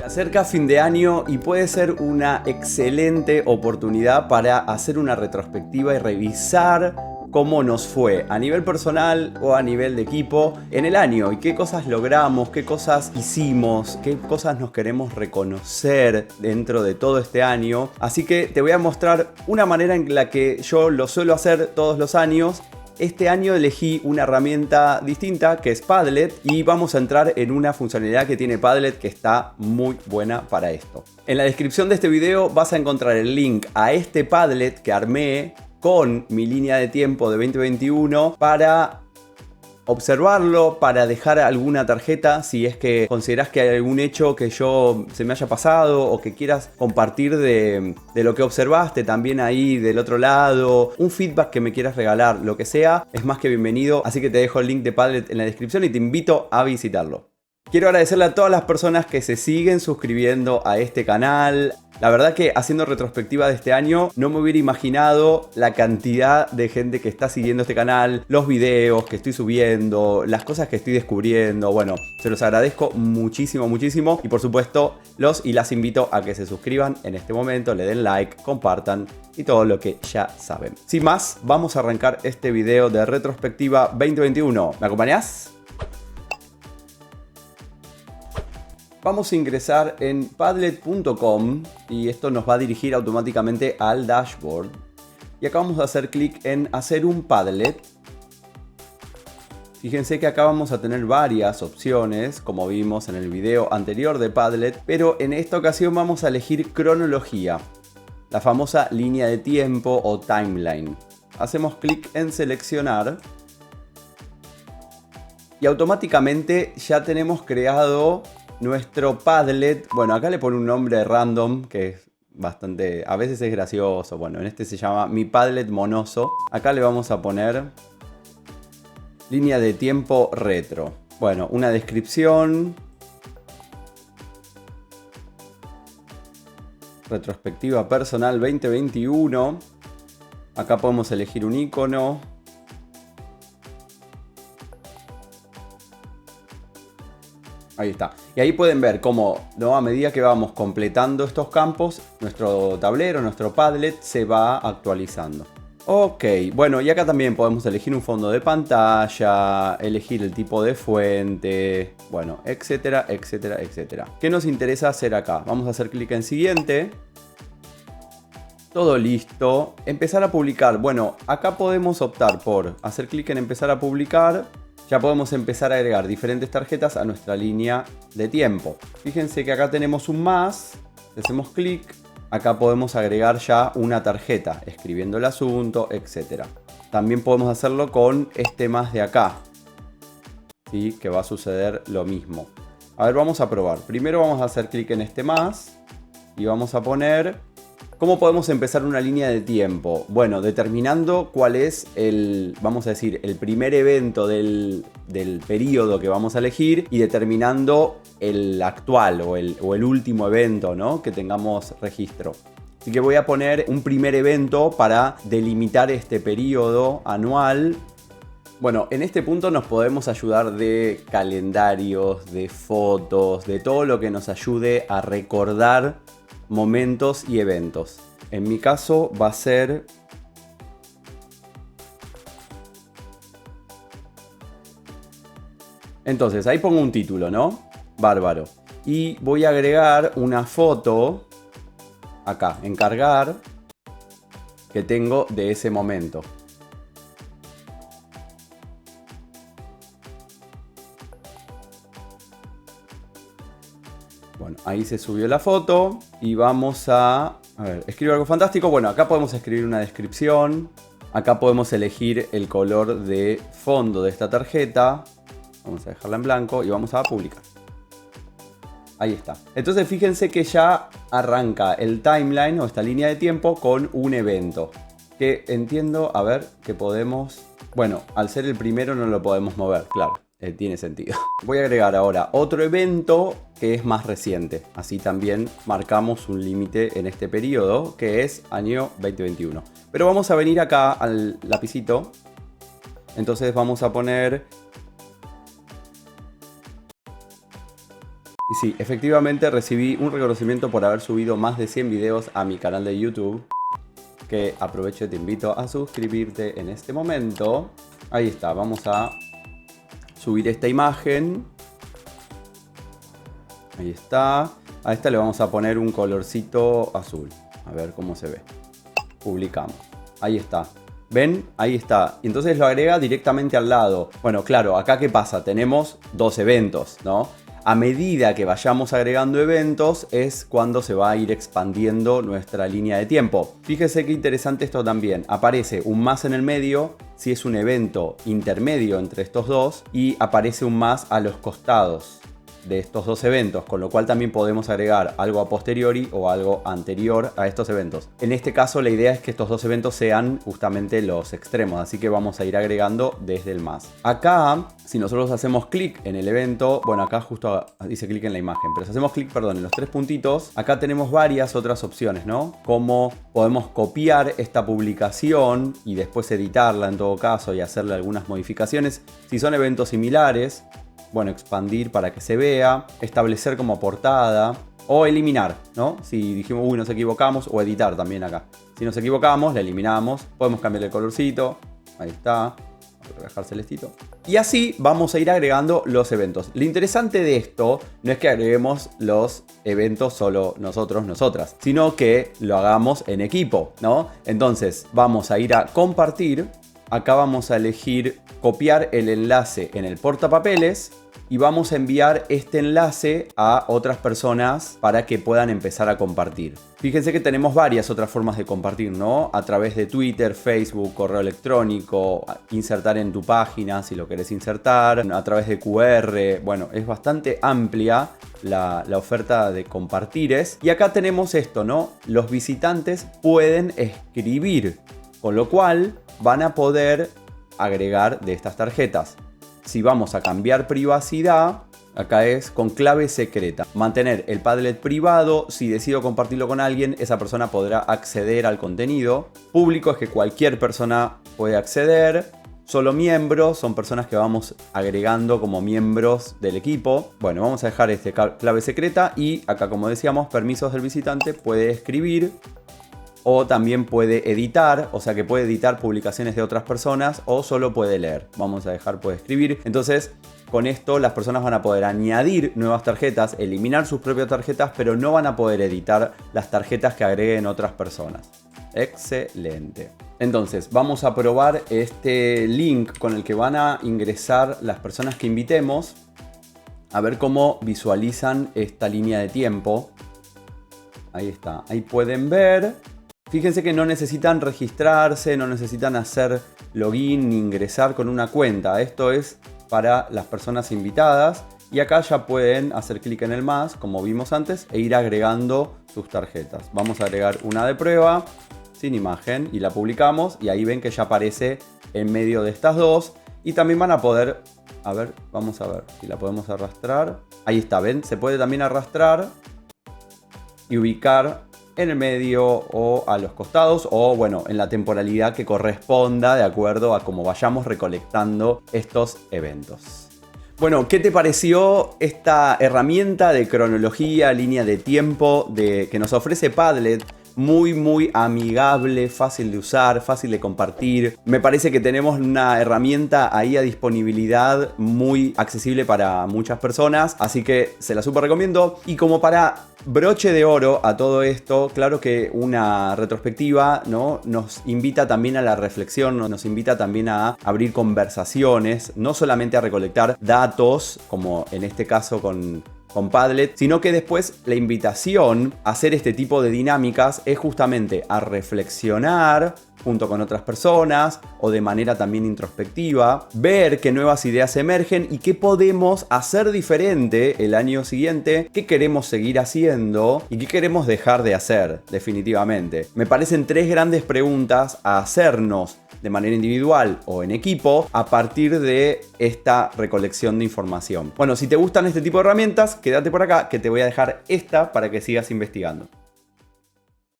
Acerca fin de año y puede ser una excelente oportunidad para hacer una retrospectiva y revisar cómo nos fue a nivel personal o a nivel de equipo en el año y qué cosas logramos, qué cosas hicimos, qué cosas nos queremos reconocer dentro de todo este año. Así que te voy a mostrar una manera en la que yo lo suelo hacer todos los años. Este año elegí una herramienta distinta que es Padlet y vamos a entrar en una funcionalidad que tiene Padlet que está muy buena para esto. En la descripción de este video vas a encontrar el link a este Padlet que armé con mi línea de tiempo de 2021 para observarlo, para dejar alguna tarjeta si es que consideras que hay algún hecho que se me haya pasado o que quieras compartir de lo que observaste también ahí del otro lado, un feedback que me quieras regalar, lo que sea, es más que bienvenido, así que te dejo el link de Padlet en la descripción y te invito a visitarlo. Quiero agradecerle a todas las personas que se siguen suscribiendo a este canal. La verdad que haciendo retrospectiva de este año no me hubiera imaginado la cantidad de gente que está siguiendo este canal, los videos que estoy subiendo, las cosas que estoy descubriendo. Bueno, se los agradezco muchísimo, muchísimo. Y por supuesto, los y las invito a que se suscriban en este momento, le den like, compartan y todo lo que ya saben. Sin más, vamos a arrancar este video de retrospectiva 2021. ¿Me acompañás? Vamos a ingresar en padlet.com y esto nos va a dirigir automáticamente al dashboard. Y acá vamos a hacer clic en hacer un Padlet. Fíjense que acá vamos a tener varias opciones, como vimos en el video anterior de Padlet, pero en esta ocasión vamos a elegir cronología, la famosa línea de tiempo o timeline. Hacemos clic en seleccionar y automáticamente ya tenemos creado nuestro Padlet. Bueno, acá le pone un nombre random que es bastante, a veces es gracioso. Bueno, en este se llama Mi Padlet Monoso. Acá le vamos a poner línea de tiempo retro. Bueno, una descripción. Retrospectiva personal 2021. Acá podemos elegir un icono. Ahí está. Y ahí pueden ver cómo, ¿no?, a medida que vamos completando estos campos, nuestro tablero, nuestro Padlet se va actualizando. Ok, bueno, y acá también podemos elegir un fondo de pantalla, elegir el tipo de fuente, bueno, etcétera, etcétera, etcétera. ¿Qué nos interesa hacer acá? Vamos a hacer clic en siguiente. Todo listo. Empezar a publicar. Bueno, acá podemos optar por hacer clic en empezar a publicar. Ya podemos empezar a agregar diferentes tarjetas a nuestra línea de tiempo. Fíjense que acá tenemos un más. Le hacemos clic. Acá podemos agregar ya una tarjeta, escribiendo el asunto, etc. También podemos hacerlo con este más de acá. ¿Sí? Que va a suceder lo mismo. A ver, vamos a probar. Primero vamos a hacer clic en este más. Y vamos a poner... ¿Cómo podemos empezar una línea de tiempo? Bueno, determinando cuál es vamos a decir, el primer evento del periodo que vamos a elegir y determinando el actual o el último evento, ¿no?, que tengamos registro. Así que voy a poner un primer evento para delimitar este periodo anual. Bueno, en este punto nos podemos ayudar de calendarios, de fotos, de todo lo que nos ayude a recordar momentos y eventos. En mi caso va a ser entonces ahí pongo un título, ¿no? Bárbaro. Y voy a agregar una foto acá, en cargar, que tengo de ese momento. Bueno, ahí se subió la foto y vamos a ver, escribo algo fantástico. Bueno, acá podemos escribir una descripción. Acá podemos elegir el color de fondo de esta tarjeta. Vamos a dejarla en blanco y vamos a publicar. Ahí está. Entonces fíjense que ya arranca el timeline o esta línea de tiempo con un evento. Que entiendo, a ver, que podemos... Bueno, al ser el primero no lo podemos mover, claro. Tiene sentido. Voy a agregar ahora otro evento que es más reciente. Así también marcamos un límite en este periodo que es año 2021. Pero vamos a venir acá al lapicito. Entonces vamos a poner... Y sí, efectivamente recibí un reconocimiento por haber subido más de 100 videos a mi canal de YouTube. Que aprovecho y te invito a suscribirte en este momento. Ahí está, vamos a subir esta imagen. Ahí está. A esta le vamos a poner un colorcito azul. A ver cómo se ve. Publicamos. Ahí está. ¿Ven? Ahí está. Y entonces lo agrega directamente al lado. Bueno, claro, acá ¿qué pasa? Tenemos dos eventos, ¿no? A medida que vayamos agregando eventos es cuando se va a ir expandiendo nuestra línea de tiempo. Fíjese qué interesante esto también. Aparece un más en el medio si es un evento intermedio entre estos dos y aparece un más a los costados de estos dos eventos, con lo cual también podemos agregar algo a posteriori o algo anterior a estos eventos. En este caso la idea es que estos dos eventos sean justamente los extremos, así que vamos a ir agregando desde el más. Acá, si nosotros hacemos clic en el evento, bueno, acá justo dice clic en la imagen, pero si hacemos clic, perdón, en los tres puntitos, acá tenemos varias otras opciones, ¿no? Como podemos copiar esta publicación y después editarla en todo caso y hacerle algunas modificaciones. Si son eventos similares, bueno, expandir para que se vea, establecer como portada o eliminar, ¿no? Si dijimos, uy, nos equivocamos, o editar también acá. Si nos equivocamos, la eliminamos, podemos cambiar el colorcito, ahí está, voy a dejar celestito. Y así vamos a ir agregando los eventos. Lo interesante de esto no es que agreguemos los eventos solo nosotros, nosotras, sino que lo hagamos en equipo, ¿no? Entonces vamos a ir a compartir. Acá vamos a elegir copiar el enlace en el portapapeles y vamos a enviar este enlace a otras personas para que puedan empezar a compartir. Fíjense que tenemos varias otras formas de compartir, ¿no? A través de Twitter, Facebook, correo electrónico, insertar en tu página si lo querés insertar, a través de QR. Bueno, es bastante amplia la oferta de compartires. Y acá tenemos esto, ¿no? Los visitantes pueden escribir, con lo cual van a poder agregar de estas tarjetas. Si vamos a cambiar privacidad, acá es con clave secreta. Mantener el Padlet privado. Si decido compartirlo con alguien, esa persona podrá acceder al contenido. Público es que cualquier persona puede acceder. Solo miembros son personas que vamos agregando como miembros del equipo. Bueno, vamos a dejar este clave secreta y acá, como decíamos, permisos del visitante, puede escribir. O también puede editar, o sea que puede editar publicaciones de otras personas o solo puede leer. Vamos a dejar puede escribir. Entonces, con esto las personas van a poder añadir nuevas tarjetas, eliminar sus propias tarjetas, pero no van a poder editar las tarjetas que agreguen otras personas. Excelente. Entonces, vamos a probar este link con el que van a ingresar las personas que invitemos. A ver cómo visualizan esta línea de tiempo. Ahí está. Ahí pueden ver. Fíjense que no necesitan registrarse, no necesitan hacer login ni ingresar con una cuenta. Esto es para las personas invitadas. Y acá ya pueden hacer clic en el más, como vimos antes, e ir agregando sus tarjetas. Vamos a agregar una de prueba, sin imagen, y la publicamos. Y ahí ven que ya aparece en medio de estas dos. Y también van a poder, a ver, vamos a ver si la podemos arrastrar. Ahí está, ven, se puede también arrastrar y ubicar en el medio o a los costados o bueno, en la temporalidad que corresponda de acuerdo a cómo vayamos recolectando estos eventos. Bueno, ¿qué te pareció esta herramienta de cronología, línea de tiempo que nos ofrece Padlet? Muy amigable, fácil de usar, fácil de compartir. Me parece que tenemos una herramienta ahí a disponibilidad muy accesible para muchas personas, así que se la súper recomiendo. Y como para broche de oro a todo esto, claro que una retrospectiva, ¿no?, nos invita también a la reflexión, nos invita también a abrir conversaciones, no solamente a recolectar datos, como en este caso con Padlet, sino que después la invitación a hacer este tipo de dinámicas es justamente a reflexionar junto con otras personas o de manera también introspectiva, ver qué nuevas ideas emergen y qué podemos hacer diferente el año siguiente, qué queremos seguir haciendo y qué queremos dejar de hacer definitivamente. Me parecen tres grandes preguntas a hacernos de manera individual o en equipo a partir de esta recolección de información. Bueno, si te gustan este tipo de herramientas, quédate por acá que te voy a dejar esta para que sigas investigando.